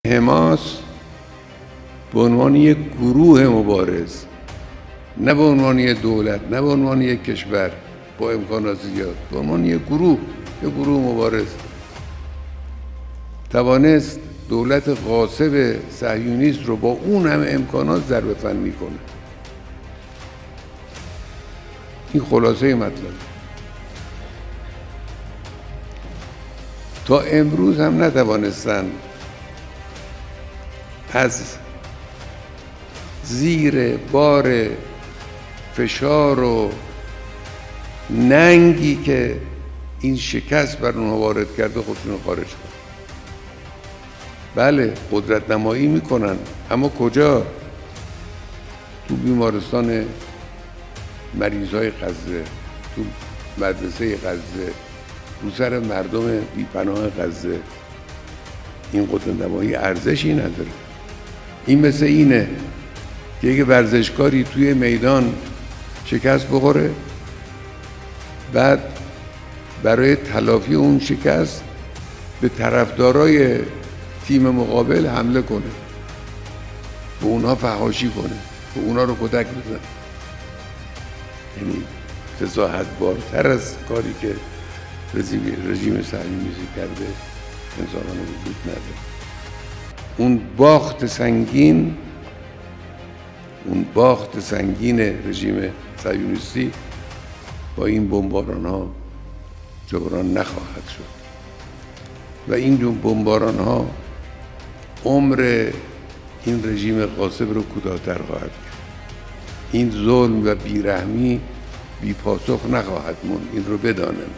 حماس به عنوان یک گروه مبارز، نه به عنوان یک دولت، نه به عنوان یک کشور با امکانات زیاد، به عنوان یک گروه مبارز توانست دولت غاصب صهیونیست رو با اون همه امکانات ضربه فنی کنه. این خلاصه مطلب. تا امروز هم نتوانستند از زیر بار فشار و ننگی که این شکست بر اونها وارد کرده خودشون رو خارج کنن. بله قدرت نمایی میکنن، اما کجا؟ تو بیمارستان مریضای غزه، تو مدرسه غزه، رو سر مردم بیپناه غزه. این قدرت نمایی ارزشی نداره. این مثل اینه که یک ورزشکاری توی میدان شکست بخوره، بعد برای تلافی اون شکست به طرفدارای تیم مقابل حمله کنه، به اونها فحاشی کنه، به اونها رو کتک بزنه. یعنی فضاحت بارتر از کاری که رژیم صهیونیستی کرده انسانانه وجود نداره. اون باخت سنگین رژیم صهیونیستی با این بمباران ها جبران نخواهد شد و این بمباران ها عمر این رژیم غاصب رو کوتاه‌تر خواهد کرد. این ظلم و بیرحمی بی پاسخ نخواهد موند. این رو بدانند.